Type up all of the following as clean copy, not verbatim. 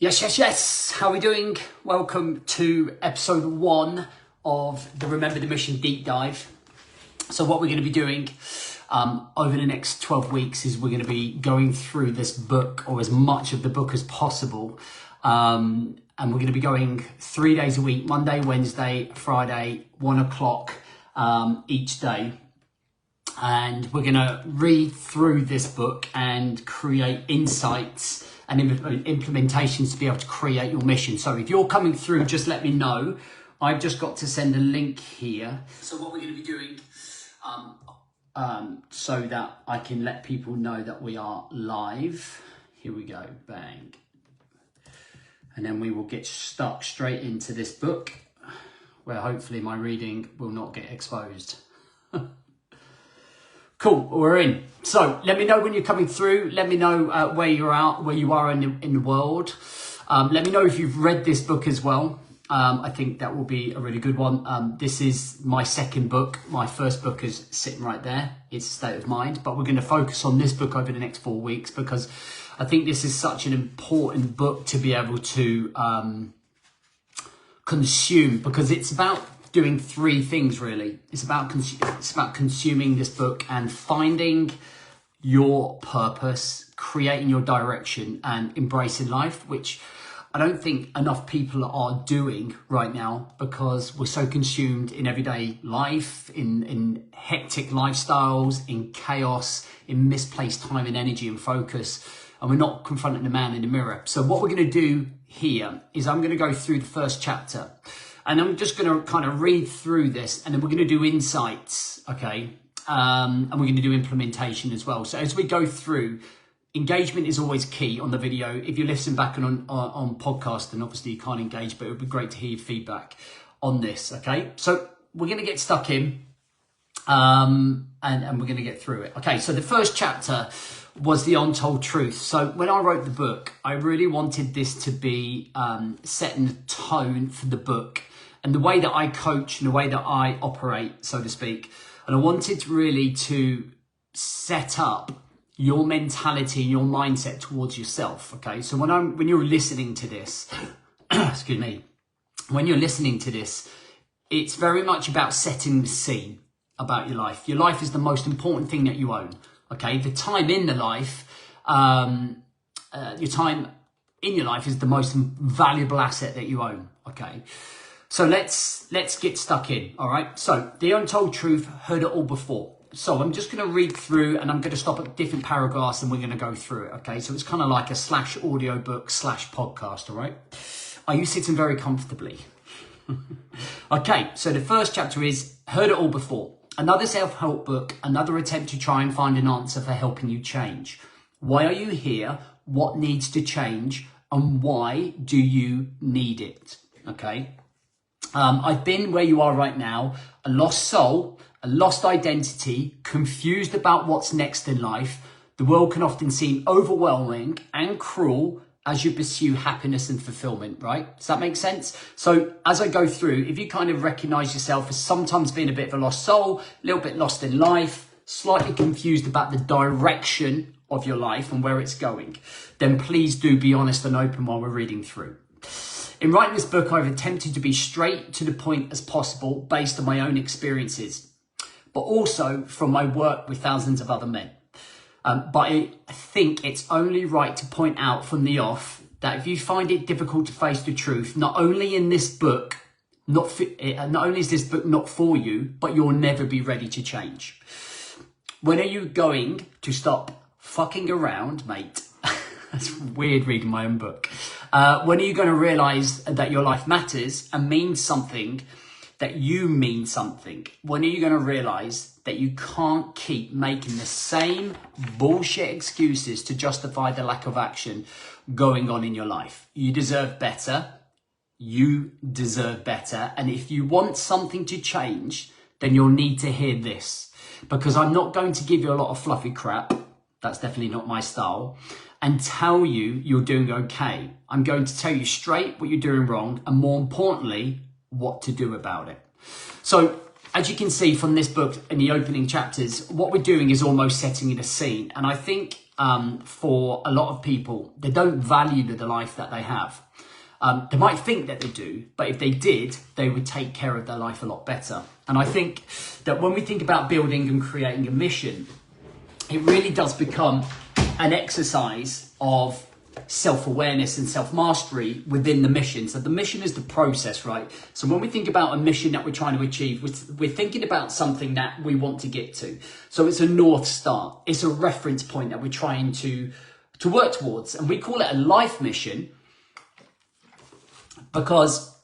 Yes. How are we doing? Welcome to episode 1 of the Remember the Mission deep dive. So what we're going to be doing over the next 12 weeks is we're going to be going through this book, or as much of the book as possible. And we're going to be going 3 days a week, Monday, Wednesday, Friday, 1 o'clock each day. And we're going to read through this book and create insights and implementations to be able to create your mission. So if you're coming through, just let me know. I've just got to send a link here. So what we're going to be doing so that I can let people know that we are live. Here we go, bang. And then we will get stuck straight into this book where hopefully my reading will not get exposed. Cool, we're in. So let me know when you're coming through. Let me know where you are in the world. Let me know if you've read this book as well. I think that will be a really good one. This is my second book. My first book is sitting right there. It's State of Mind. But we're going to focus on this book over the next 4 weeks because I think this is such an important book to be able to consume, because it's about doing 3 things really. It's about consuming this book and finding your purpose, creating your direction and embracing life, which I don't think enough people are doing right now because we're so consumed in everyday life, in hectic lifestyles, in chaos, in misplaced time and energy and focus, and we're not confronting the man in the mirror. So what we're going to do here is I'm going to go through the first chapter. And I'm just going to kind of read through this, and then we're going to do insights, okay? And we're going to do implementation as well. So as we go through, engagement is always key on the video. If you listen back on podcast, then obviously you can't engage, but it would be great to hear your feedback on this, okay? So we're going to get stuck in, and we're going to get through it. Okay, so the first chapter was the Untold Truth. So when I wrote the book, I really wanted this to be setting the tone for the book and the way that I coach and the way that I operate, so to speak. And I wanted really to set up your mentality and your mindset towards yourself, okay? So when you're listening to this, excuse me, when you're listening to this, it's very much about setting the scene about your life. Your life is the most important thing that you own, okay? The time in the life, your time in your life is the most valuable asset that you own, okay? So let's get stuck in, all right? So the Untold Truth, heard it all before. So I'm just going to read through, and I'm going to stop at different paragraphs and we're going to go through it, okay? So it's kind of like a / audiobook / podcast, all right? Are you sitting very comfortably? Okay, so the first chapter is heard it all before. Another self-help book, another attempt to try and find an answer for helping you change. Why are you here? What needs to change? And why do you need it? Okay. I've been where you are right now, a lost soul, a lost identity, confused about what's next in life. The world can often seem overwhelming and cruel as you pursue happiness and fulfillment, right? Does that make sense? So as I go through, if you kind of recognize yourself as sometimes being a bit of a lost soul, a little bit lost in life, slightly confused about the direction of your life and where it's going, then please do be honest and open while we're reading through. In writing this book, I've attempted to be straight to the point as possible based on my own experiences, but also from my work with thousands of other men. But I think it's only right to point out from the off that if you find it difficult to face the truth, not only is this book not for you, but you'll never be ready to change. When are you going to stop fucking around, mate? That's weird reading my own book. When are you going to realize that your life matters and means something, that you mean something? When are you going to realize that you can't keep making the same bullshit excuses to justify the lack of action going on in your life? You deserve better. You deserve better. And if you want something to change, then you'll need to hear this, because I'm not going to give you a lot of fluffy crap. That's definitely not my style. And tell you you're doing okay. I'm going to tell you straight what you're doing wrong, and more importantly, what to do about it. So as you can see from this book in the opening chapters, what we're doing is almost setting in a scene. And I think for a lot of people. They don't value the life that they have. They might think that they do, but if they did, they would take care of their life a lot better. And I think that when we think about building and creating a mission, it really does become an exercise of self-awareness and self-mastery within the mission. So the mission is the process, right? So when we think about a mission that we're trying to achieve, we're thinking about something that we want to get to. So it's a North Star. It's a reference point that we're trying to work towards. And we call it a life mission because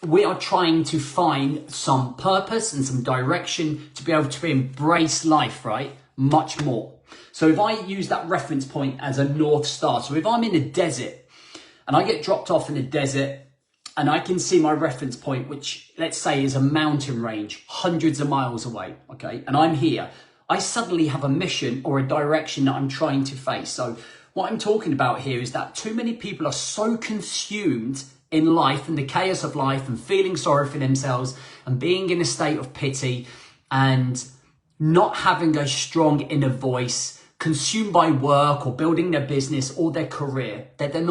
we are trying to find some purpose and some direction to be able to embrace life, right? Much more. So if I use that reference point as a North Star, so if I'm in a desert and I get dropped off in a desert and I can see my reference point, which let's say is a mountain range, hundreds of miles away, okay, and I'm here, I suddenly have a mission or a direction that I'm trying to face. So what I'm talking about here is that too many people are so consumed in life and the chaos of life and feeling sorry for themselves and being in a state of pity and not having a strong inner voice, consumed by work or building their business or their career, that they're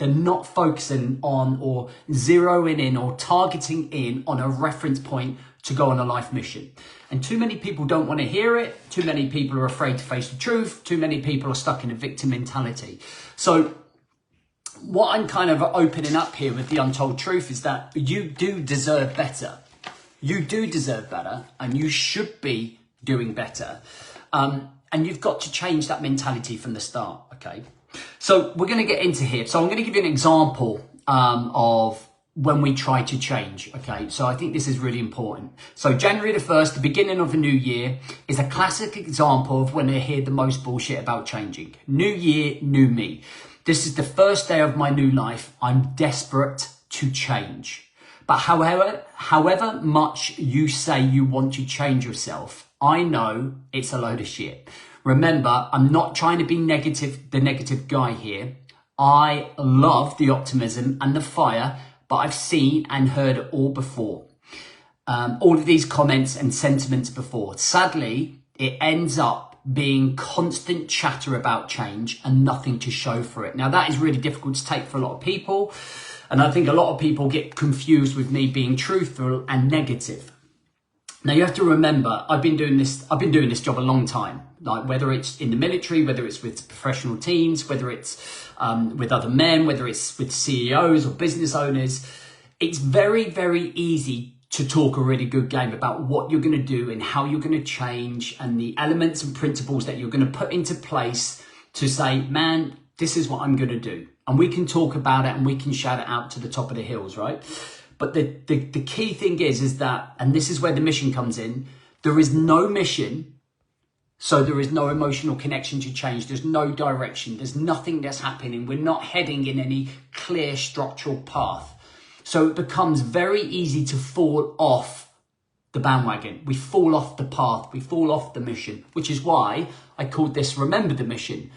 not focusing on or zeroing in or targeting in on a reference point to go on a life mission. And too many people don't want to hear it. Too many people are afraid to face the truth. Too many people are stuck in a victim mentality. So what I'm kind of opening up here with the untold truth is that you do deserve better. You do deserve better and you should be doing better. And you've got to change that mentality from the start, okay? So we're going to get into here. So I'm going to give you an example of when we try to change, okay? So I think this is really important. So January the 1st, the beginning of a new year, is a classic example of when I hear the most bullshit about changing. New year, new me. This is the first day of my new life. I'm desperate to change. But however much you say you want to change yourself, I know it's a load of shit. Remember, I'm not trying to be the negative guy here. I love the optimism and the fire, but I've seen and heard it all before. All of these comments and sentiments before. Sadly, it ends up being constant chatter about change and nothing to show for it. Now, that is really difficult to take for a lot of people. And I think a lot of people get confused with me being truthful and negative. Now you have to remember, I've been doing this job a long time. Like whether it's in the military, whether it's with professional teams, whether it's with other men, whether it's with CEOs or business owners, it's very, very easy to talk a really good game about what you're going to do and how you're going to change and the elements and principles that you're going to put into place to say, man, this is what I'm going to do. And we can talk about it and we can shout it out to the top of the hills, right? But the key thing is that, and this is where the mission comes in, there is no mission, so there is no emotional connection to change. There's no direction. There's nothing that's happening. We're not heading in any clear structural path. So it becomes very easy to fall off the bandwagon. We fall off the path. We fall off the mission, which is why I called this Remember the Mission.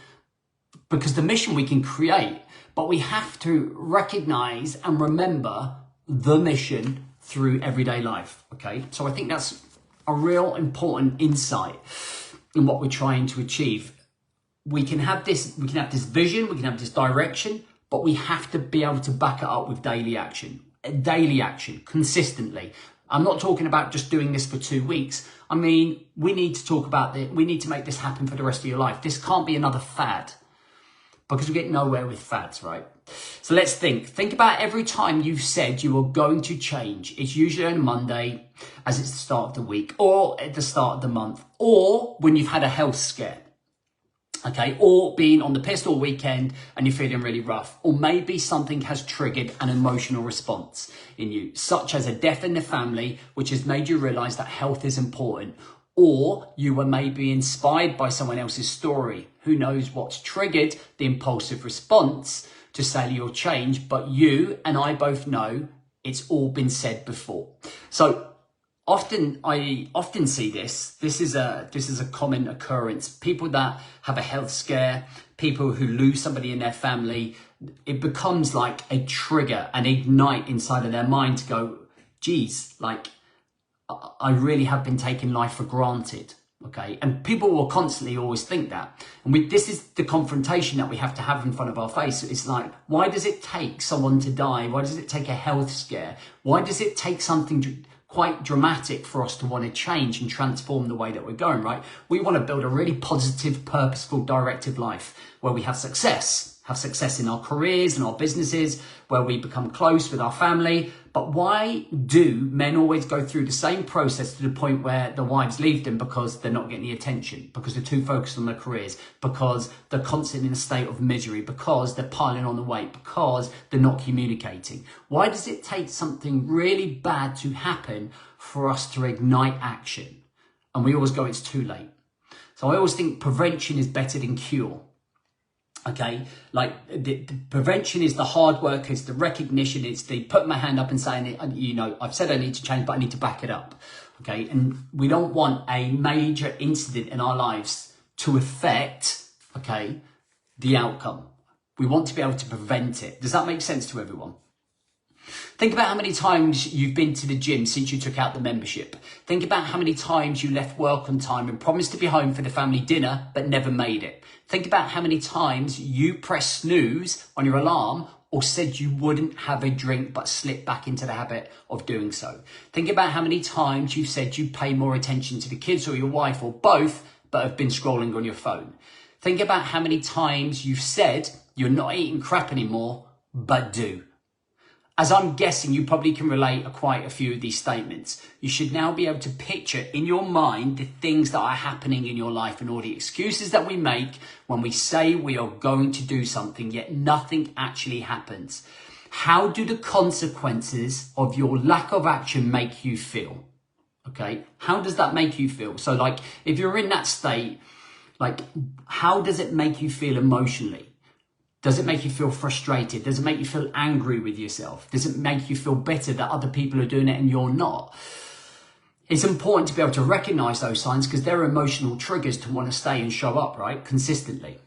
Because the mission we can create, but we have to recognize and remember the mission through everyday life, okay? So I think that's a real important insight in what we're trying to achieve. We can have this vision, we can have this direction, but we have to be able to back it up with daily action, consistently. I'm not talking about just doing this for 2 weeks. I mean, we need to make this happen for the rest of your life. This can't be another fad, because we get nowhere with fads, right? So let's think about every time you've said you are going to change. It's usually on Monday, as it's the start of the week, or at the start of the month, or when you've had a health scare, okay? Or being on the piss all weekend and you're feeling really rough, or maybe something has triggered an emotional response in you, such as a death in the family, which has made you realize that health is important. Or you were maybe inspired by someone else's story. Who knows what's triggered the impulsive response to say you'll change, but you and I both know it's all been said before. So I often see this. This is a common occurrence. People that have a health scare, people who lose somebody in their family, it becomes like a trigger, an ignite inside of their mind to go, geez, like, I really have been taking life for granted. Okay, and people will constantly always think that. And this is the confrontation that we have to have in front of our face. It's like, why does it take someone to die? Why does it take a health scare? Why does it take something quite dramatic for us to want to change and transform the way that we're going, right? We want to build a really positive, purposeful, directive life where we have success in our careers and our businesses, where we become close with our family. But why do men always go through the same process to the point where the wives leave them because they're not getting the attention, because they're too focused on their careers, because they're constantly in a state of misery, because they're piling on the weight, because they're not communicating? Why does it take something really bad to happen for us to ignite action? And we always go, it's too late. So I always think prevention is better than cure. Okay, like the prevention is the hard work, it's the recognition, it's the putting my hand up and saying, you know, I've said I need to change, but I need to back it up. Okay, and we don't want a major incident in our lives to affect, okay, the outcome. We want to be able to prevent it. Does that make sense to everyone? Think about how many times you've been to the gym since you took out the membership. Think about how many times you left work on time and promised to be home for the family dinner, but never made it. Think about how many times you pressed snooze on your alarm or said you wouldn't have a drink, but slipped back into the habit of doing so. Think about how many times you said you'd pay more attention to the kids or your wife or both, but have been scrolling on your phone. Think about how many times you've said you're not eating crap anymore, but do. As I'm guessing, you probably can relate to quite a few of these statements. You should now be able to picture in your mind the things that are happening in your life and all the excuses that we make when we say we are going to do something, yet nothing actually happens. How do the consequences of your lack of action make you feel? Okay, how does that make you feel? So like, if you're in that state, like, how does it make you feel emotionally? Does it make you feel frustrated? Does it make you feel angry with yourself? Does it make you feel bitter that other people are doing it and you're not? It's important to be able to recognize those signs because they're emotional triggers to want to stay and show up, right? Consistently.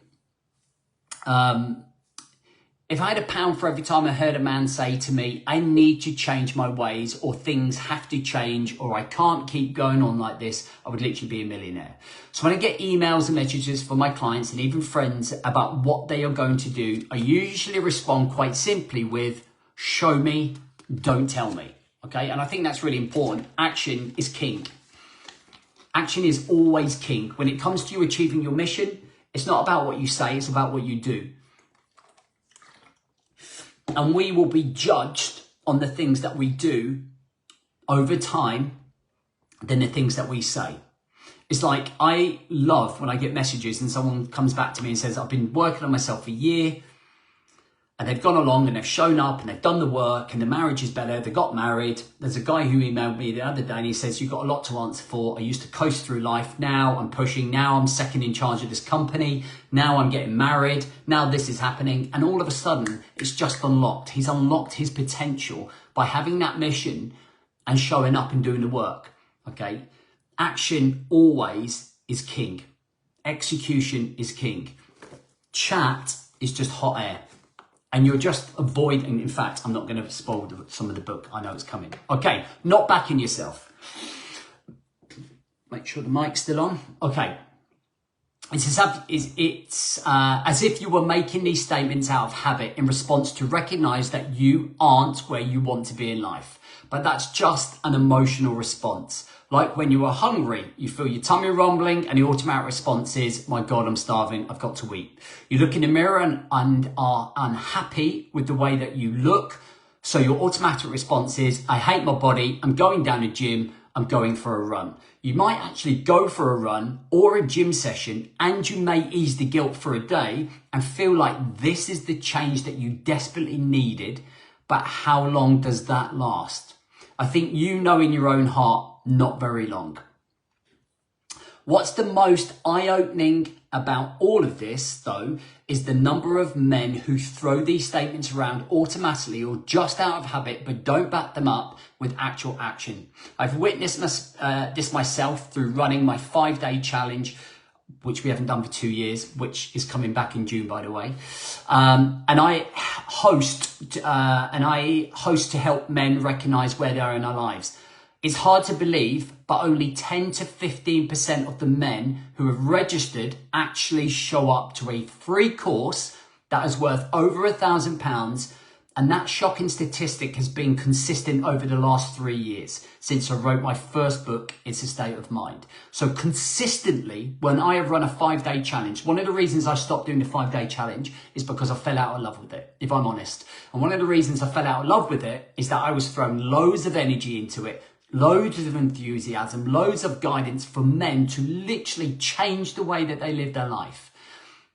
If I had £1 for every time I heard a man say to me, I need to change my ways, or things have to change, or I can't keep going on like this, I would literally be a millionaire. So when I get emails and messages from my clients and even friends about what they are going to do, I usually respond quite simply with, show me, don't tell me. Okay, and I think that's really important. Action is king. Action is always king. When it comes to you achieving your mission, it's not about what you say, it's about what you do. And we will be judged on the things that we do over time than the things that we say. It's like, I love when I get messages and someone comes back to me and says, I've been working on myself for a year, and they've gone along and they've shown up and they've done the work and the marriage is better. They got married. There's a guy who emailed me the other day and he says, you've got a lot to answer for. I used to coast through life. Now I'm pushing. Now I'm second in charge of this company. Now I'm getting married. Now this is happening. And all of a sudden it's just unlocked. He's unlocked his potential by having that mission and showing up and doing the work. Okay. Action always is king. Execution is king. Chat is just hot air. And you're just avoiding, in fact, I'm not going to spoil some of the book. I know it's coming. Okay, not backing yourself. Make sure the mic's still on. Okay. It's as if you were making these statements out of habit in response to recognize that you aren't where you want to be in life. But that's just an emotional response. Like when you are hungry, you feel your tummy rumbling and the automatic response is, my God, I'm starving, I've got to eat. You look in the mirror and are unhappy with the way that you look. So your automatic response is, I hate my body, I'm going down the gym, I'm going for a run. You might actually go for a run or a gym session and you may ease the guilt for a day and feel like this is the change that you desperately needed. But how long does that last? I think you know in your own heart, not very long. What's the most eye-opening about all of this, though, is the number of men who throw these statements around automatically or just out of habit, but don't back them up with actual action. I've witnessed this myself through running my 5-day challenge, which we haven't done for 2 years, which is coming back in June, by the way. And I host to help men recognize where they are in our lives. It's hard to believe, but only 10 to 15% of the men who have registered actually show up to a free course that is worth over £1,000. And that shocking statistic has been consistent over the last 3 years since I wrote my first book, It's a State of Mind. So consistently, when I have run a 5-day challenge, one of the reasons I stopped doing the 5-day challenge is because I fell out of love with it, if I'm honest. And one of the reasons I fell out of love with it is that I was throwing loads of energy into it, loads of enthusiasm, loads of guidance for men to literally change the way that they live their life.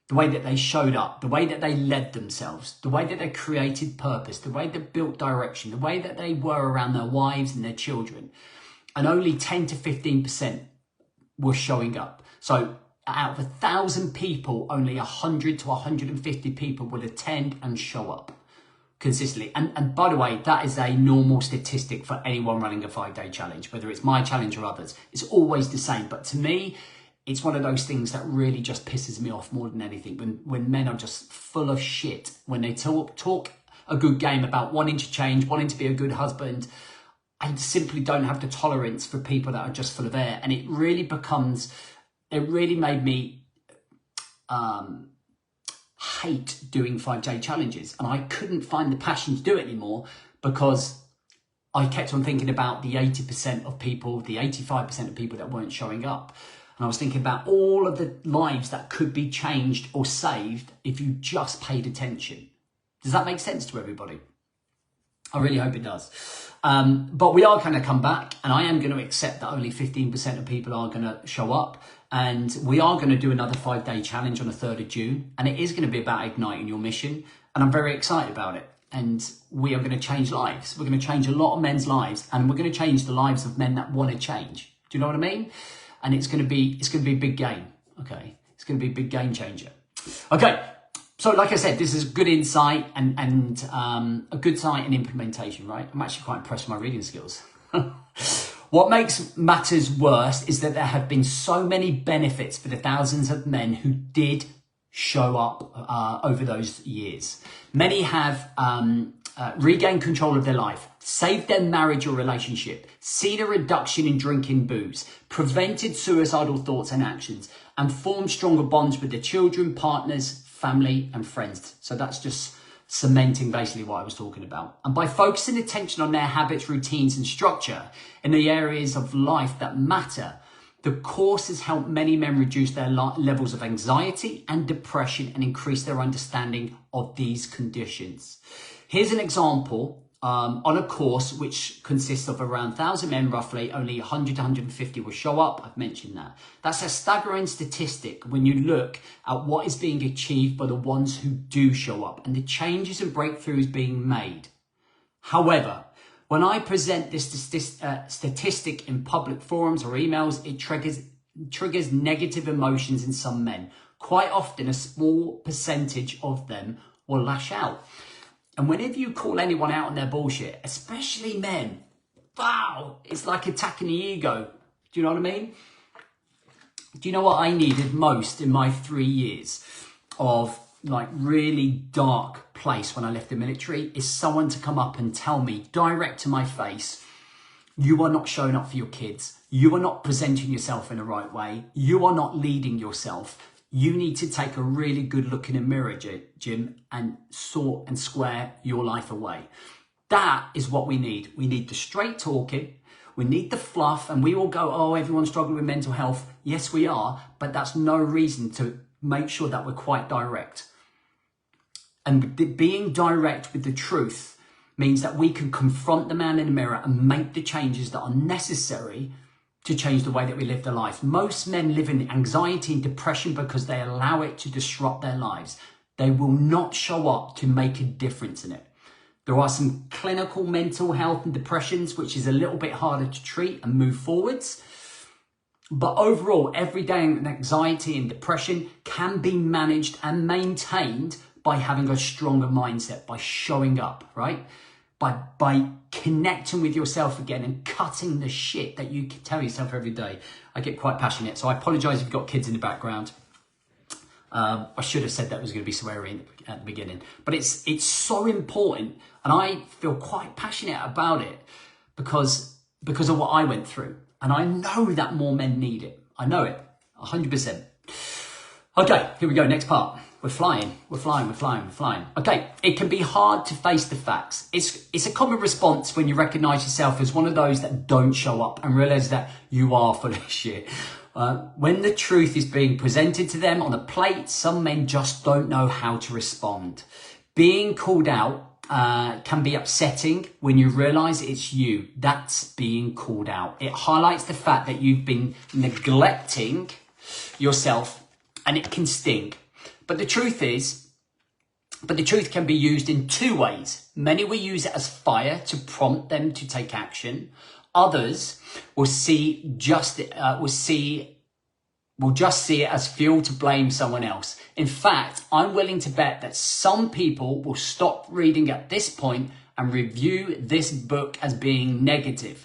The way that they showed up, the way that they led themselves, the way that they created purpose, the way they built direction, the way that they were around their wives and their children. And only 10 to 15% were showing up. So out of 1,000 people, only 100 to 150 people will attend and show up consistently. And by the way, that is a normal statistic for anyone running a 5-day challenge, whether it's my challenge or others. It's always the same. But to me, it's one of those things that really just pisses me off more than anything. When men are just full of shit, when they talk a good game about wanting to change, wanting to be a good husband, I simply don't have the tolerance for people that are just full of air. And it really made me hate doing 5-day challenges. And I couldn't find the passion to do it anymore because I kept on thinking about the 80% of people, the 85% of people that weren't showing up. And I was thinking about all of the lives that could be changed or saved if you just paid attention. Does that make sense to everybody? I really hope it does. But we are going to come back, and I am going to accept that only 15% of people are going to show up. And we are going to do another 5-day challenge on the 3rd of June. And it is going to be about igniting your mission. And I'm very excited about it. And we are going to change lives. We're going to change a lot of men's lives. And we're going to change the lives of men that want to change. Do you know what I mean? And it's going to be a big game. Okay. It's going to be a big game changer. Okay. So like I said, this is good insight and a good insight in implementation, right? I'm actually quite impressed with my reading skills. What makes matters worse is that there have been so many benefits for the thousands of men who did show up over those years. Many have regained control of their life, saved their marriage or relationship, seen a reduction in drinking booze, prevented suicidal thoughts and actions, and formed stronger bonds with their children, partners, family, and friends. So that's just cementing basically what I was talking about. And by focusing attention on their habits, routines, and structure in the areas of life that matter, the course has helped many men reduce their levels of anxiety and depression and increase their understanding of these conditions. Here's an example on a course which consists of around 1,000 men, roughly. Only 100 to 150 will show up. I've mentioned that. That's a staggering statistic when you look at what is being achieved by the ones who do show up and the changes and breakthroughs being made. However, when I present this statistic in public forums or emails, it triggers negative emotions in some men. Quite often, a small percentage of them will lash out. And whenever you call anyone out on their bullshit, especially men, wow, it's like attacking the ego. Do you know what I mean? Do you know what I needed most in my 3 years of like really dark place when I left the military? Is someone to come up and tell me direct to my face, you are not showing up for your kids. You are not presenting yourself in the right way. You are not leading yourself. You need to take a really good look in the mirror, Jim, and sort and square your life away. That is what we need. We need the straight talking. We need the fluff. And we all go, oh, everyone's struggling with mental health. Yes, we are. But that's no reason to make sure that we're quite direct. And being direct with the truth means that we can confront the man in the mirror and make the changes that are necessary to change the way that we live their life. Most men live in anxiety and depression because they allow it to disrupt their lives. They will not show up to make a difference in it. There are some clinical mental health and depressions, which is a little bit harder to treat and move forwards. But overall, everyday anxiety and depression can be managed and maintained by having a stronger mindset, by showing up, right? By connecting with yourself again and cutting the shit that you tell yourself every day. I get quite passionate, so I apologize if you've got kids in the background. I should have said that was going to be swearing at the beginning, but it's so important, and I feel quite passionate about it because because of what I went through. And I know that more men need it. I know it, 100%. Okay, here we go, next part. We're flying. Okay, it can be hard to face the facts. It's a common response when you recognize yourself as one of those that don't show up and realize that you are full of shit. When the truth is being presented to them on a plate, some men just don't know how to respond. Being called out can be upsetting when you realize it's you that's being called out. It highlights the fact that you've been neglecting yourself, and it can sting. But the truth can be used in two ways. Many will use it as fire to prompt them to take action. Others will just see it as fuel to blame someone else. In fact, I'm willing to bet that some people will stop reading at this point and review this book as being negative.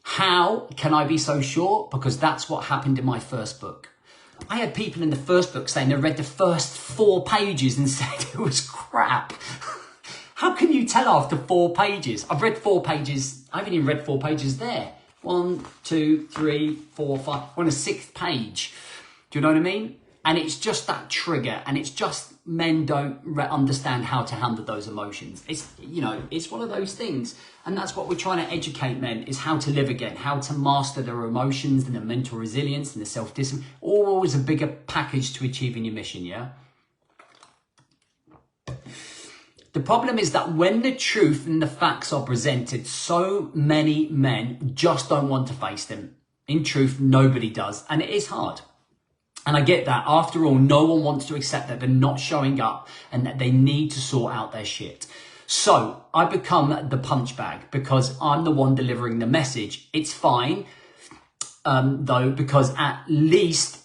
How can I be so sure? Because that's what happened in my first book. I had people in the first book saying they read the first 4 pages and said it was crap. How can you tell after 4 pages? I've read 4 pages. I haven't even read 4 pages there. 1, 2, 3, 4, 5. We're on a 6th page. Do you know what I mean? And it's just that trigger, and it's just men don't understand how to handle those emotions. It's, you know, it's one of those things. And that's what we're trying to educate men, is how to live again, how to master their emotions and their mental resilience and their self-discipline. Always a bigger package to achieving your mission, yeah? The problem is that when the truth and the facts are presented, so many men just don't want to face them. In truth, nobody does, and it is hard. And I get that. After all, no one wants to accept that they're not showing up and that they need to sort out their shit. So I become the punch bag because I'm the one delivering the message. It's fine, though, because at least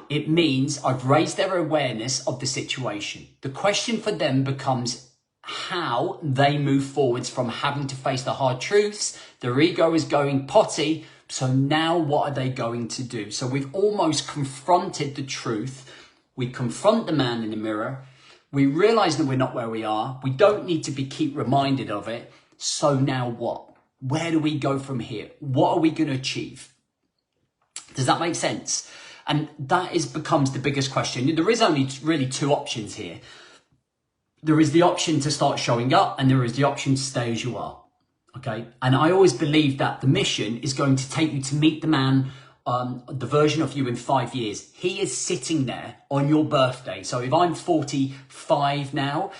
it means I've raised their awareness of the situation. The question for them becomes how they move forwards from having to face the hard truths. Their ego is going potty. So now what are they going to do? So we've almost confronted the truth. We confront the man in the mirror. We realize that we're not where we are. We don't need to keep reminded of it. So now what? Where do we go from here? What are we going to achieve? Does that make sense? And that becomes the biggest question. There is only really 2 options here. There is the option to start showing up, and there is the option to stay as you are. Okay. And I always believe that the mission is going to take you to meet the man, the version of you in 5 years. He is sitting there on your birthday. So if I'm 45 now,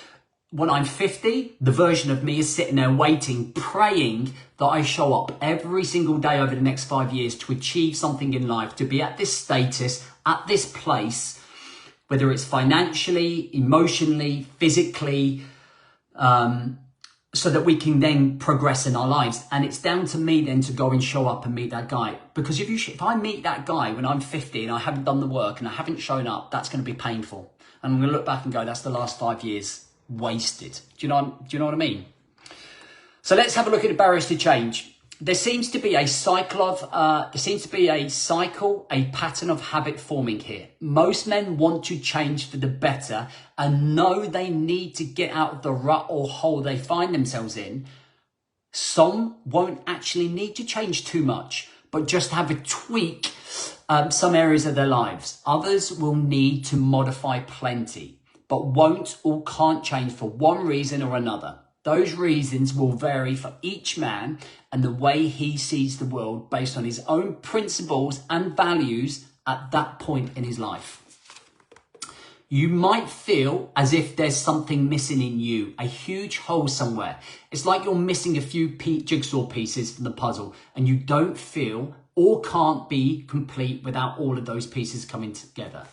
when I'm 50, the version of me is sitting there waiting, praying that I show up every single day over the next 5 years to achieve something in life, to be at this status, at this place, whether it's financially, emotionally, physically, so that we can then progress in our lives. And it's down to me then to go and show up and meet that guy. Because if I meet that guy when I'm 50 and I haven't done the work and I haven't shown up, that's going to be painful. And I'm going to look back and go, that's the last 5 years wasted. Do you know what I mean? So let's have a look at the barriers to change. There seems to be a pattern of habit forming here. Most men want to change for the better and know they need to get out of the rut or hole they find themselves in. Some won't actually need to change too much, but just have a tweak some areas of their lives. Others will need to modify plenty, but won't or can't change for one reason or another. Those reasons will vary for each man and the way he sees the world based on his own principles and values at that point in his life. You might feel as if there's something missing in you, a huge hole somewhere. It's like you're missing a few jigsaw pieces from the puzzle and you don't feel or can't be complete without all of those pieces coming together.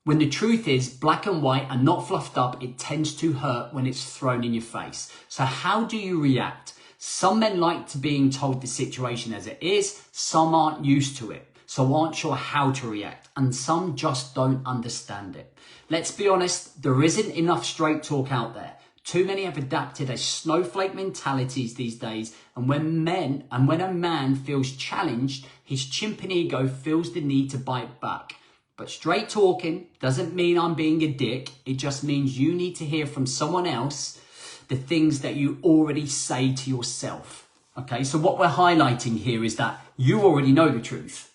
When the truth is black and white and not fluffed up, it tends to hurt when it's thrown in your face. So how do you react? Some men like to being told the situation as it is. Some aren't used to it, so aren't sure how to react. And some just don't understand it. Let's be honest, there isn't enough straight talk out there. Too many have adapted a snowflake mentalities these days. And when a man feels challenged, his chimpanzee ego feels the need to bite back. But straight talking doesn't mean I'm being a dick. It just means you need to hear from someone else the things that you already say to yourself. Okay, so what we're highlighting here is that you already know the truth.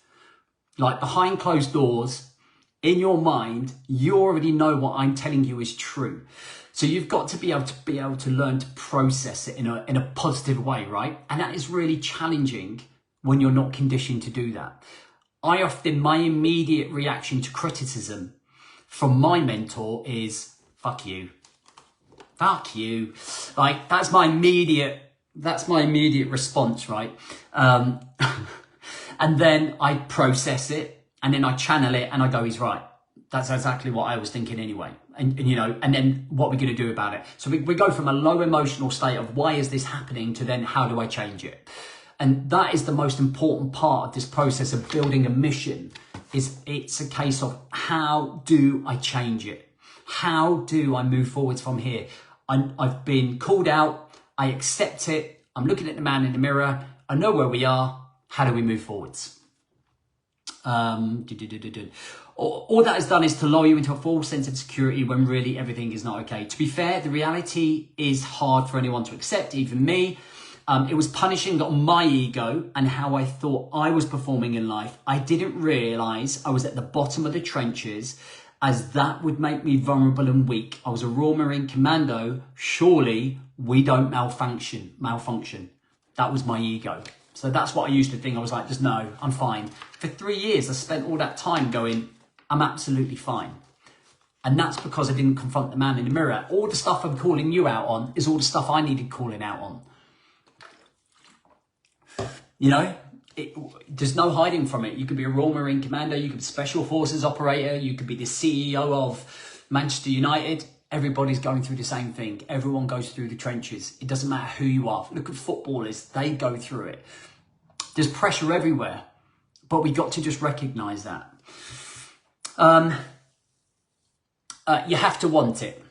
Like behind closed doors, in your mind, you already know what I'm telling you is true. So you've got to be able to learn to process it in a positive way, right? And that is really challenging when you're not conditioned to do that. My immediate reaction to criticism from my mentor is, fuck you. Fuck you. Like, that's my immediate response, right? And then I process it, and then I channel it, and I go, he's right. That's exactly what I was thinking anyway. And you know, and then what we're going to do about it. So we go from a low emotional state of why is this happening to then how do I change it? And that is the most important part of this process of building a mission. It's a case of how do I change it? How do I move forwards from here? I've been called out. I accept it. I'm looking at the man in the mirror. I know where we are. How do we move forwards? All that has done is to lull you into a false sense of security when really everything is not okay. To be fair, the reality is hard for anyone to accept, even me. It was punishing on my ego and how I thought I was performing in life. I didn't realise I was at the bottom of the trenches, as that would make me vulnerable and weak. I was a Royal Marine Commando. Surely we don't malfunction. That was my ego. So that's what I used to think. I was like, just no, I'm fine. For 3 years, I spent all that time going, I'm absolutely fine. And that's because I didn't confront the man in the mirror. All the stuff I'm calling you out on is all the stuff I needed calling out on. You know, there's no hiding from it. You could be a Royal Marine Commando, you could be a Special Forces operator, you could be the CEO of Manchester United. Everybody's going through the same thing. Everyone goes through the trenches. It doesn't matter who you are. Look at footballers, they go through it. There's pressure everywhere, but we got to just recognize that. You have to want it.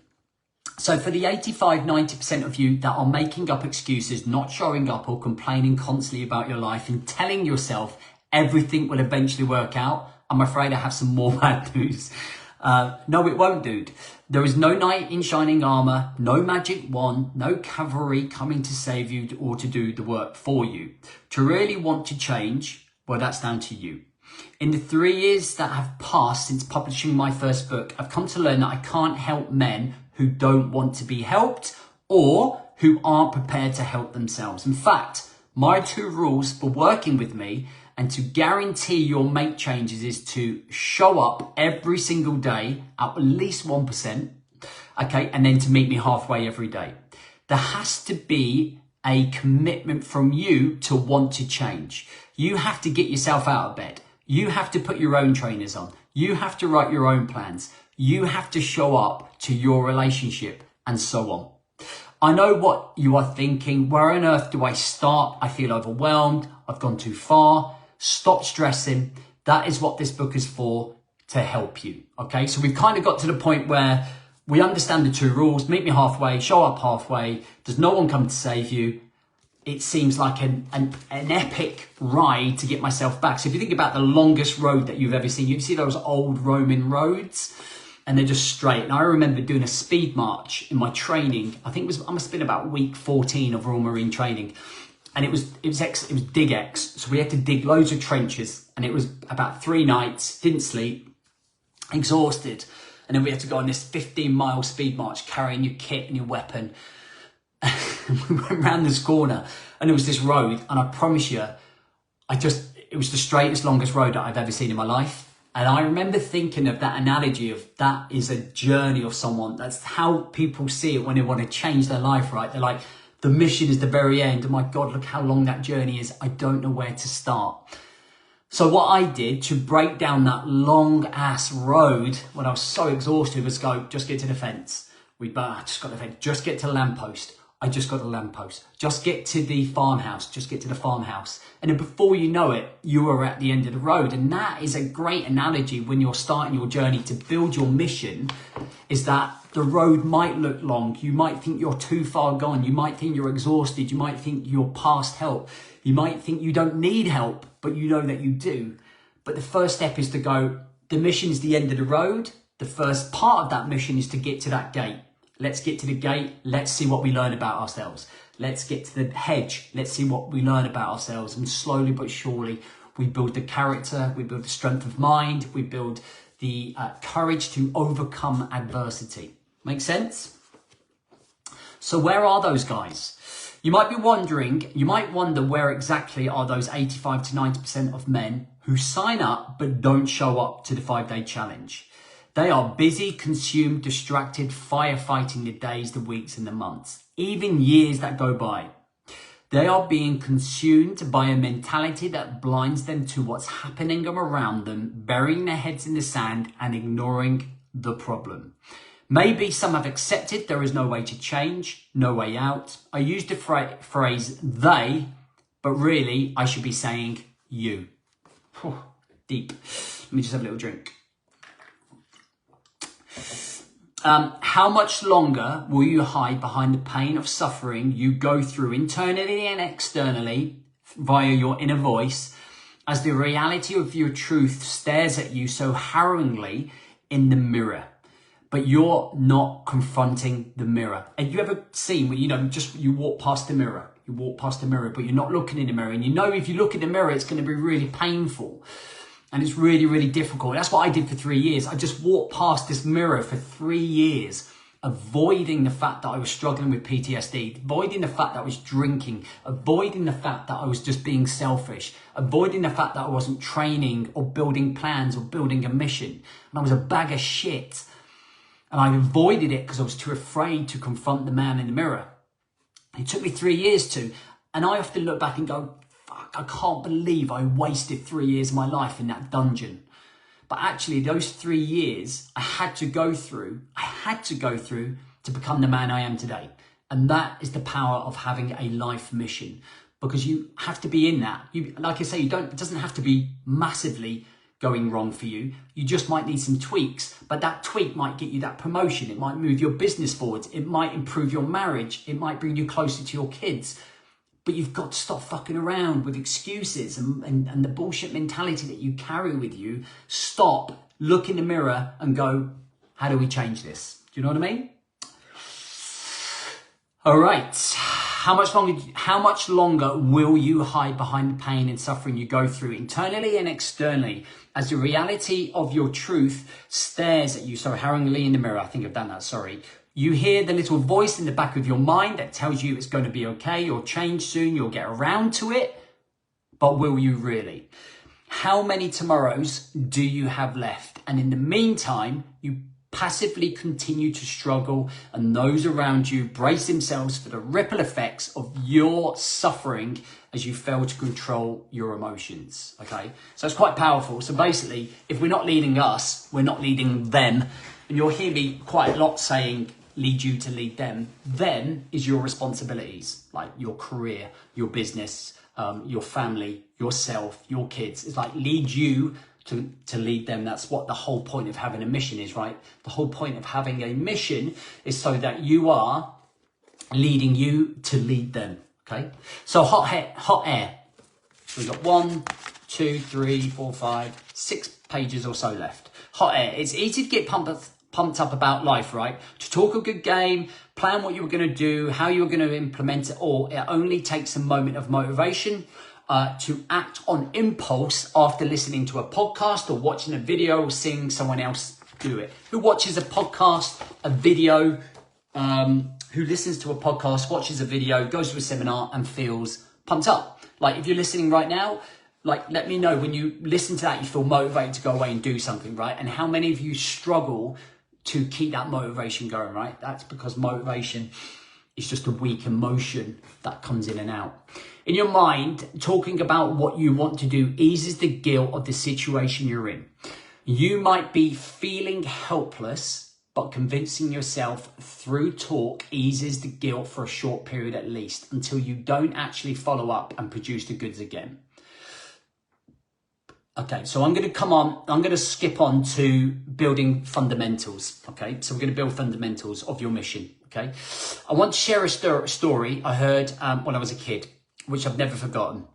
So for the 85-90% of you that are making up excuses, not showing up or complaining constantly about your life and telling yourself everything will eventually work out, I'm afraid I have some more bad news. No, it won't, dude. There is no knight in shining armor, no magic wand, no cavalry coming to save you or to do the work for you. To really want to change, well, that's down to you. In the 3 years that have passed since publishing my first book, I've come to learn that I can't help men who don't want to be helped or who aren't prepared to help themselves. In fact, my 2 rules for working with me and to guarantee you'll make changes is to show up every single day at least 1%, okay, and then to meet me halfway every day. There has to be a commitment from you to want to change. You have to get yourself out of bed. You have to put your own trainers on. You have to write your own plans. You have to show up to your relationship and so on. I know what you are thinking. Where on earth do I start? I feel overwhelmed. I've gone too far. Stop stressing. That is what this book is for, to help you. Okay, so we've kind of got to the point where we understand the 2 rules. Meet me halfway, show up halfway. Does no one come to save you? It seems like an epic ride to get myself back. So if you think about the longest road that you've ever seen, you see those old Roman roads and they're just straight. And I remember doing a speed march in my training. I think I must have been about week 14 of Royal Marine training. And it was Dig X. So we had to dig loads of trenches and it was about 3 nights, didn't sleep, exhausted. And then we had to go on this 15-mile speed march, carrying your kit and your weapon. We went round this corner and there was this road, and I promise you, it was the straightest, longest road that I've ever seen in my life. And I remember thinking of that analogy of that is a journey of someone. That's how people see it when they want to change their life, right? They're like, the mission is the very end. Oh my God, look how long that journey is. I don't know where to start. So what I did to break down that long ass road when I was so exhausted was go, just get to the fence. Just got to the fence. Just get to the lamppost. I just got a lamppost. Just get to the farmhouse. Just get to the farmhouse. And then before you know it, you are at the end of the road. And that is a great analogy when you're starting your journey to build your mission, is that the road might look long. You might think you're too far gone. You might think you're exhausted. You might think you're past help. You might think you don't need help, but you know that you do. But the first step is to go, the mission is the end of the road. The first part of that mission is to get to that gate. Let's get to the gate. Let's see what we learn about ourselves. Let's get to the hedge. Let's see what we learn about ourselves. And slowly but surely, we build the character, we build the strength of mind, we build the courage to overcome adversity. Make sense? So where are those guys? You might be wondering, you might wonder where exactly are those 85 to 90% of men who sign up but don't show up to the 5-day challenge. They are busy, consumed, distracted, firefighting the days, the weeks and the months, even years that go by. They are being consumed by a mentality that blinds them to what's happening around them, burying their heads in the sand and ignoring the problem. Maybe some have accepted there is no way to change, no way out. I use the phrase they, but really I should be saying you. Deep. Let me just have a little drink. How much longer will you hide behind the pain of suffering you go through internally and externally via your inner voice as the reality of your truth stares at you so harrowingly in the mirror, but you're not confronting the mirror? And you ever seen when, you walk past the mirror, but you're not looking in the mirror, and if you look in the mirror, it's going to be really painful. And it's really, really difficult. That's what I did for 3 years. I just walked past this mirror for 3 years, avoiding the fact that I was struggling with PTSD, avoiding the fact that I was drinking, avoiding the fact that I was just being selfish, avoiding the fact that I wasn't training or building plans or building a mission. And I was a bag of shit. And I avoided it because I was too afraid to confront the man in the mirror. It took me 3 years to. And I often look back and go, I can't believe I wasted 3 years of my life in that dungeon. But actually, those 3 years I had to go through to become the man I am today. And that is the power of having a life mission, because you have to be in that. Like I say, it doesn't have to be massively going wrong for you. You just might need some tweaks, but that tweak might get you that promotion. It might move your business forward. It might improve your marriage. It might bring you closer to your kids. But you've got to stop fucking around with excuses and the bullshit mentality that you carry with you. Stop, look in the mirror and go, how do we change this? Do you know what I mean? All right. How much longer will you hide behind the pain and suffering you go through internally and externally as the reality of your truth stares at you so harrowingly in the mirror? I think I've done that, sorry. You hear the little voice in the back of your mind that tells you it's going to be okay, you'll change soon, you'll get around to it. But will you really? How many tomorrows do you have left? And in the meantime, you passively continue to struggle, and those around you brace themselves for the ripple effects of your suffering as you fail to control your emotions. Okay, so it's quite powerful. So basically, if we're not leading us, we're not leading them. And you'll hear me quite a lot saying, lead you to lead them. Them is your responsibilities, like your career, your business, your family, yourself, your kids. It's like lead you to lead them. That's what the whole point of having a mission is, right? The whole point of having a mission is so that you are leading you to lead them. Okay, so hot air. So we've got 1, 2, 3, 4, 5, 6 pages or so left. Hot air. It's easy to get pumped up about life, right? To talk a good game, plan what you were going to do, how you were going to implement it all. It only takes a moment of motivation to act on impulse after listening to a podcast or watching a video or seeing someone else do it. Who watches a podcast, a video, who listens to a podcast, watches a video, goes to a seminar and feels pumped up? Like if you're listening right now, like let me know when you listen to that, you feel motivated to go away and do something, right? And how many of you struggle to keep that motivation going, right? That's because motivation is just a weak emotion that comes in and out. In your mind, talking about what you want to do eases the guilt of the situation you're in. You might be feeling helpless, but convincing yourself through talk eases the guilt for a short period at least, until you don't actually follow up and produce the goods again. Okay, so I'm going to skip on to building fundamentals. Okay, so we're going to build fundamentals of your mission. Okay, I want to share a story I heard when I was a kid, which I've never forgotten.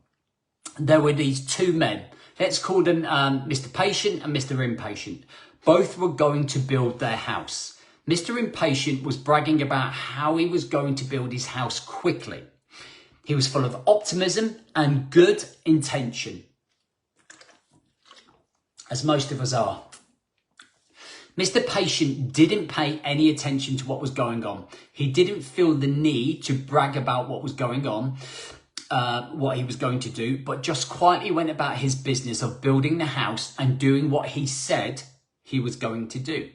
There were these two men. Let's call them Mr. Patient and Mr. Impatient. Both were going to build their house. Mr. Impatient was bragging about how he was going to build his house quickly. He was full of optimism and good intention, as most of us are. Mr. Patient didn't pay any attention to what was going on. He didn't feel the need to brag about what was going on, what he was going to do, but just quietly went about his business of building the house and doing what he said he was going to do.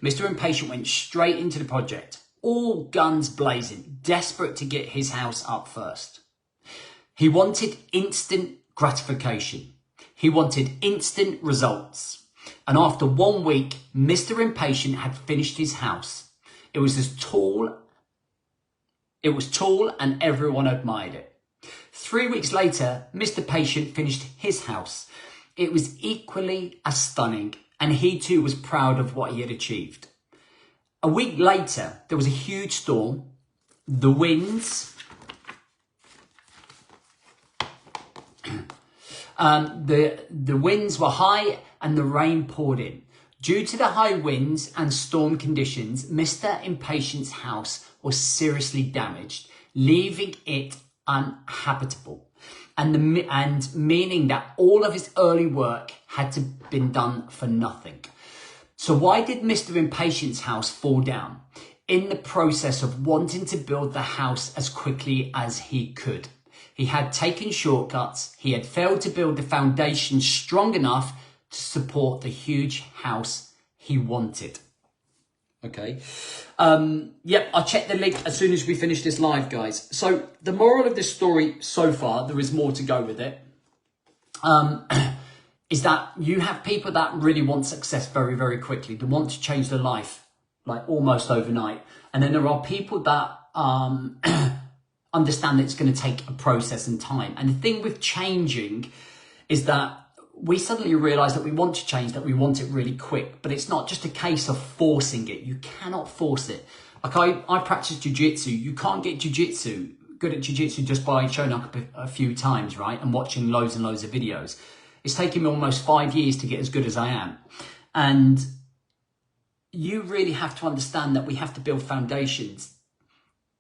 Mr. Impatient went straight into the project, all guns blazing, desperate to get his house up first. He wanted instant gratification. He wanted instant results. And after 1 week, Mr. Impatient had finished his house. It was tall and everyone admired it. 3 weeks later, Mr. Patient finished his house. It was equally as stunning, and he too was proud of what he had achieved. A week later, there was a huge storm. The winds, the winds were high and the rain poured in. Due to the high winds and storm conditions, Mr. Impatient's house was seriously damaged, leaving it uninhabitable, and meaning that all of his early work had to been done for nothing. So why did Mr. Impatient's house fall down? In the process of wanting to build the house as quickly as he could. He had taken shortcuts. He had failed to build the foundation strong enough to support the huge house he wanted. Okay. Yep, I'll check the link as soon as we finish this live, guys. So the moral of this story so far, there is more to go with it, is that you have people that really want success very, very quickly. They want to change their life, like almost overnight. And then there are people that understand that it's going to take a process and time. And the thing with changing is that we suddenly realize that we want to change, that we want it really quick, but it's not just a case of forcing it. You cannot force it. Like I practice jiu-jitsu. You can't get good at jiu-jitsu just by showing up a few times, right? And watching loads and loads of videos. It's taken me almost 5 years to get as good as I am. And you really have to understand that we have to build foundations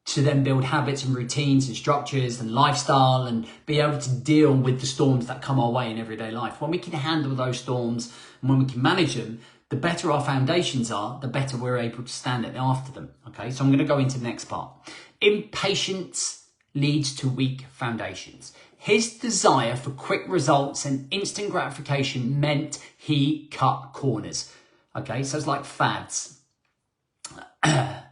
to then build habits and routines and structures and lifestyle and be able to deal with the storms that come our way in everyday life. When we can handle those storms and when we can manage them, the better our foundations are, the better we're able to stand it after them. Okay, so I'm going to go into the next part. Impatience leads to weak foundations. His desire for quick results and instant gratification meant he cut corners. Okay, so it's like fads.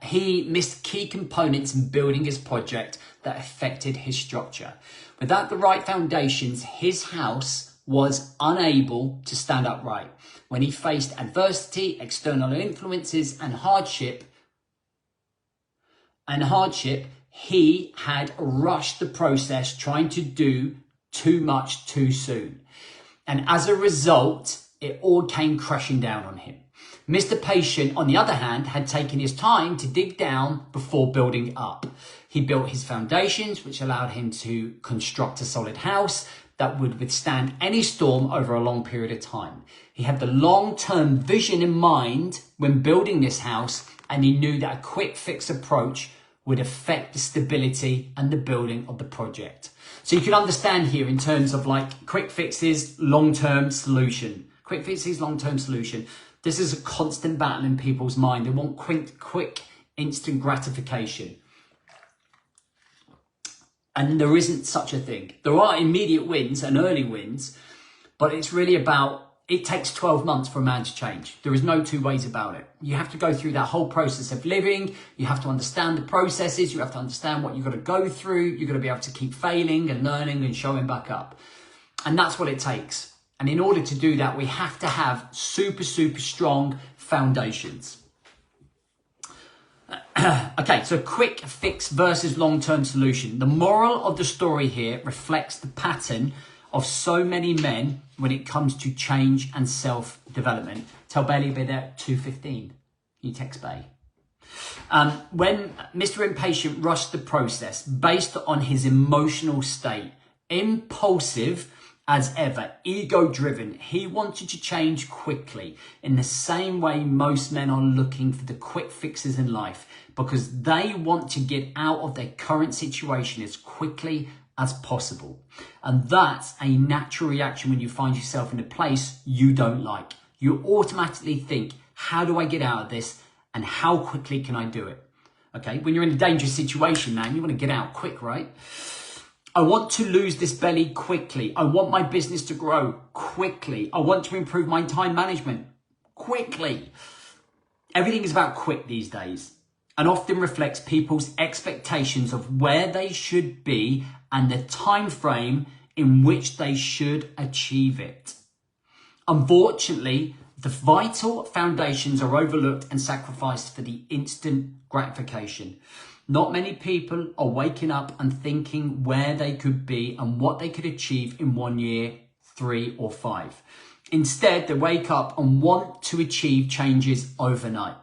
He missed key components in building his project that affected his structure. Without the right foundations, his house was unable to stand upright. When he faced adversity, external influences, and hardship, he had rushed the process, trying to do too much too soon. And as a result, it all came crashing down on him. Mr. Patient, on the other hand, had taken his time to dig down before building up. He built his foundations, which allowed him to construct a solid house that would withstand any storm over a long period of time. He had the long-term vision in mind when building this house, and he knew that a quick fix approach would affect the stability and the building of the project. So you can understand here in terms of like quick fixes, long-term solution. Quick fixes, long-term solution. This is a constant battle in people's mind. They want quick, instant gratification. And there isn't such a thing. There are immediate wins and early wins, but it's really about, it takes 12 months for a man to change. There is no two ways about it. You have to go through that whole process of living. You have to understand the processes. You have to understand what you've got to go through. You've got to be able to keep failing and learning and showing back up. And that's what it takes. And in order to do that, we have to have super strong foundations. Okay, so quick fix versus long-term solution. The moral of the story here reflects the pattern of so many men when it comes to change and self-development. Tell Bailey to be there at 2:15. You text Bay. When Mr. Impatient rushed the process based on his emotional state, impulsive as ever, ego-driven. He wanted to change quickly in the same way most men are looking for the quick fixes in life because they want to get out of their current situation as quickly as possible. And that's a natural reaction when you find yourself in a place you don't like. You automatically think, how do I get out of this and how quickly can I do it? Okay, when you're in a dangerous situation, man, you want to get out quick, right? I want to lose this belly quickly. I want my business to grow quickly. I want to improve my time management quickly. Everything is about quick these days and often reflects people's expectations of where they should be and the time frame in which they should achieve it. Unfortunately, the vital foundations are overlooked and sacrificed for the instant gratification. Not many people are waking up and thinking where they could be and what they could achieve in 1 year, 3 or 5. Instead, they wake up and want to achieve changes overnight.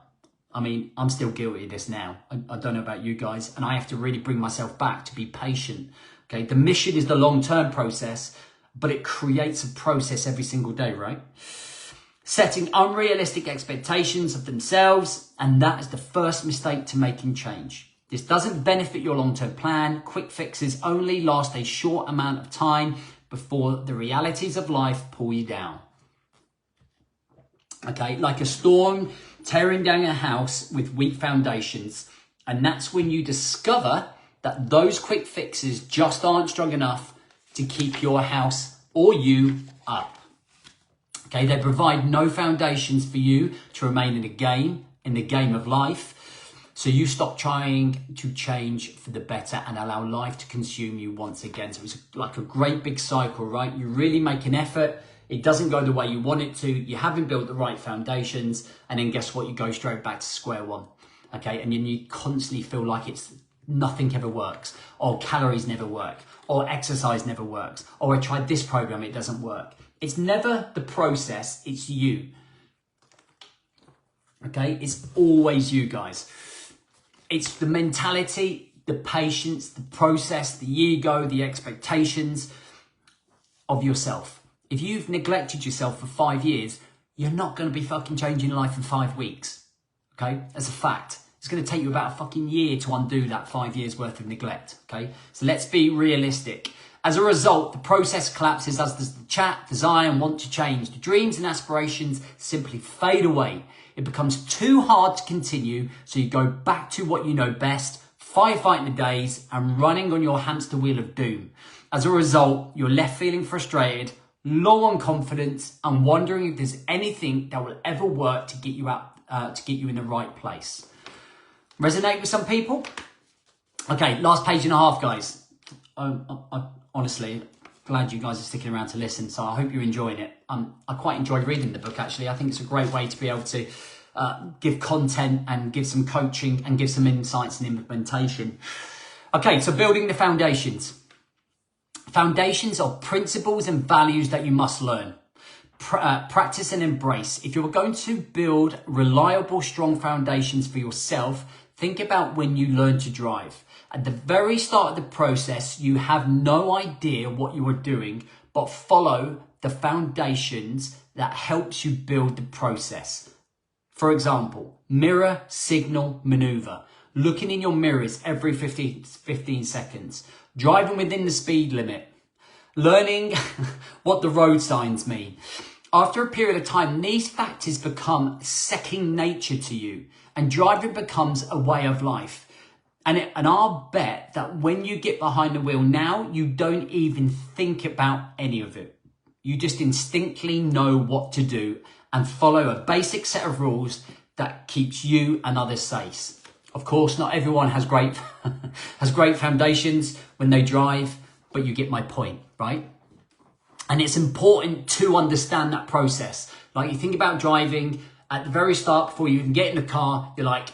I mean, I'm still guilty of this now. I don't know about you guys, and I have to really bring myself back to be patient. Okay, the mission is the long-term process, but it creates a process every single day, right? Setting unrealistic expectations of themselves, and that is the first mistake to making change. This doesn't benefit your long-term plan. Quick fixes only last a short amount of time before the realities of life pull you down. Okay, like a storm tearing down a house with weak foundations. And that's when you discover that those quick fixes just aren't strong enough to keep your house or you up. Okay, they provide no foundations for you to remain in the game of life. So you stop trying to change for the better and allow life to consume you once again. So it's like a great big cycle, right? You really make an effort. It doesn't go the way you want it to. You haven't built the right foundations. And then guess what? You go straight back to square one. Okay, and then you constantly feel like nothing ever works, or calories never work, or exercise never works, or I tried this program, it doesn't work. It's never the process, it's you. Okay, it's always you guys. It's the mentality, the patience, the process, the ego, the expectations of yourself. If you've neglected yourself for 5 years, you're not going to be fucking changing your life in 5 weeks. Okay, as a fact. It's going to take you about a fucking year to undo that 5 years worth of neglect. Okay, so let's be realistic. As a result, the process collapses as does the chat, desire and want to change. The dreams and aspirations simply fade away. It becomes too hard to continue, so you go back to what you know best, firefighting the days and running on your hamster wheel of doom. As a result, you're left feeling frustrated, low on confidence and wondering if there's anything that will ever work to get you out, to get you in the right place. Resonate with some people? Okay, last page and a half, guys. Honestly, glad you guys are sticking around to listen, so I hope you're enjoying it. I quite enjoyed reading the book, actually. I think it's a great way to be able to give content and give some coaching and give some insights and implementation. Okay, so building the foundations. Foundations are principles and values that you must learn, practice and embrace. If you're going to build reliable, strong foundations for yourself, think about when you learn to drive. At the very start of the process, you have no idea what you are doing, but follow the foundations that helps you build the process. For example, mirror, signal, maneuver. Looking in your mirrors every 15 seconds. Driving within the speed limit. Learning what the road signs mean. After a period of time, these factors become second nature to you, and driving becomes a way of life. And I'll bet that when you get behind the wheel now, you don't even think about any of it. You just instinctively know what to do and follow a basic set of rules that keeps you and others safe. Of course, not everyone has great foundations when they drive, but you get my point, right? And it's important to understand that process. Like you think about driving at the very start, before you even get in the car, you're like,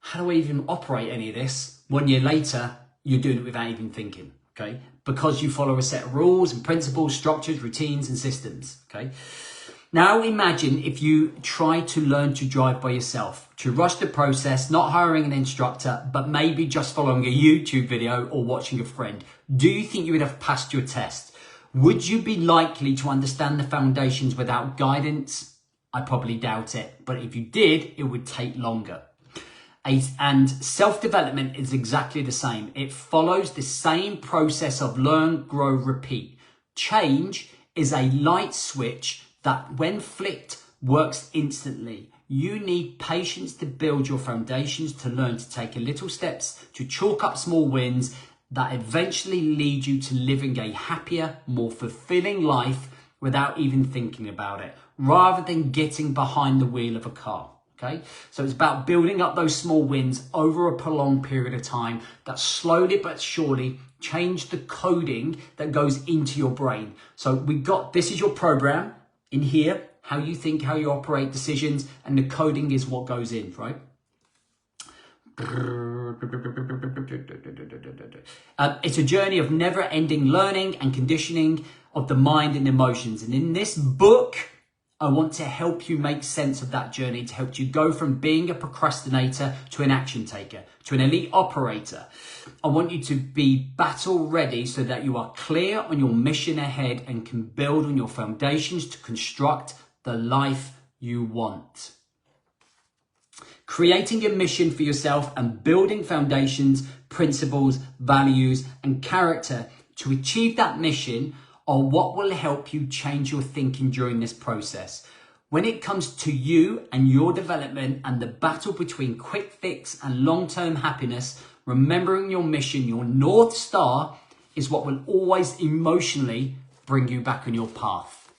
how do I even operate any of this? 1 year later, you're doing it without even thinking, okay? Because you follow a set of rules and principles, structures, routines, and systems, okay? Now imagine if you try to learn to drive by yourself, to rush the process, not hiring an instructor, but maybe just following a YouTube video or watching a friend. Do you think you would have passed your test? Would you be likely to understand the foundations without guidance? I probably doubt it, but if you did, it would take longer. And self-development is exactly the same. It follows the same process of learn, grow, repeat. Change is a light switch that, when flicked, works instantly. You need patience to build your foundations, to learn to take a little steps, to chalk up small wins that eventually lead you to living a happier, more fulfilling life without even thinking about it, rather than getting behind the wheel of a car. Okay, so it's about building up those small wins over a prolonged period of time that slowly but surely change the coding that goes into your brain. So this is your program in here, how you think, how you operate, decisions, and the coding is what goes in, right? It's a journey of never-ending learning and conditioning of the mind and emotions. And in this book, I want to help you make sense of that journey, to help you go from being a procrastinator to an action taker, to an elite operator. I want you to be battle ready so that you are clear on your mission ahead and can build on your foundations to construct the life you want. Creating a mission for yourself and building foundations, principles, values, and character to achieve that mission are what will help you change your thinking during this process. When it comes to you and your development and the battle between quick fix and long-term happiness, remembering your mission, your North Star, is what will always emotionally bring you back on your path.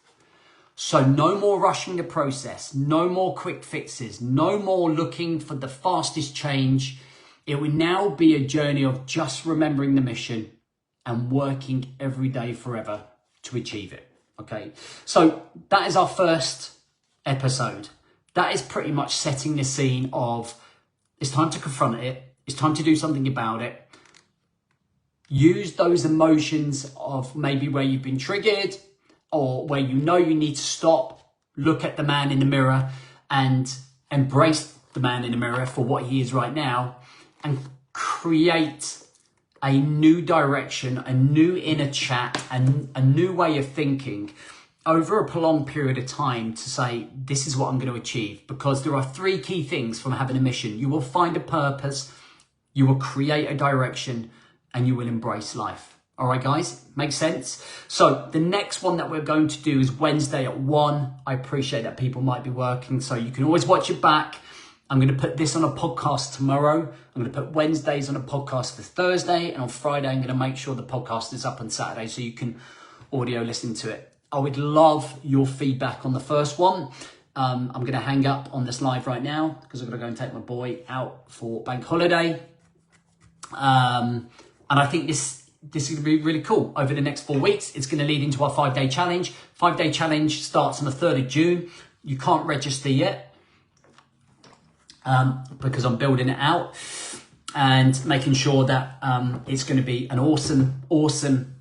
So no more rushing the process, no more quick fixes, no more looking for the fastest change. It will now be a journey of just remembering the mission and working every day forever to achieve it. Okay, so that is our first episode. That is pretty much setting the scene of it's time to confront it. It's time to do something about it. Use those emotions of maybe where you've been triggered or where you know you need to stop, look at the man in the mirror and embrace the man in the mirror for what he is right now and create a new direction, a new inner chat, and a new way of thinking over a prolonged period of time to say, this is what I'm going to achieve. Because there are three key things from having a mission. You will find a purpose, you will create a direction, and you will embrace life. All right, guys, makes sense? So the next one that we're going to do is Wednesday at 1. I appreciate that people might be working, so you can always watch it back. I'm going to put this on a podcast tomorrow. I'm going to put Wednesdays on a podcast for Thursday. And on Friday, I'm going to make sure the podcast is up on Saturday so you can audio listen to it. I would love your feedback on the first one. I'm going to hang up on this live right now because I've got to go and take my boy out for bank holiday. And I think this is going to be really cool. Over the next 4 weeks, it's going to lead into our 5-day challenge. 5-day challenge starts on the 3rd of June. You can't register yet. Because I'm building it out and making sure that it's going to be an awesome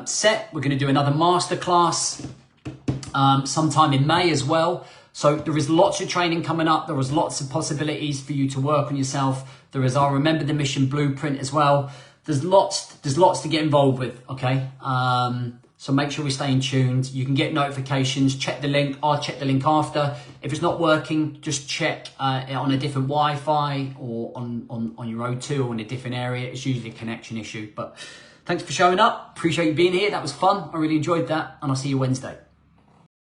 set. We're going to do another masterclass sometime in May as well. So there is lots of training coming up. There is lots of possibilities for you to work on yourself. There is our Remember the Mission blueprint as well. There's lots to get involved with, okay? So make sure we stay tuned. You can get notifications, check the link. I'll check the link after. If it's not working, just check it on a different Wi-Fi or on your O2 or in a different area. It's usually a connection issue. But thanks for showing up. Appreciate you being here. That was fun. I really enjoyed that. And I'll see you Wednesday.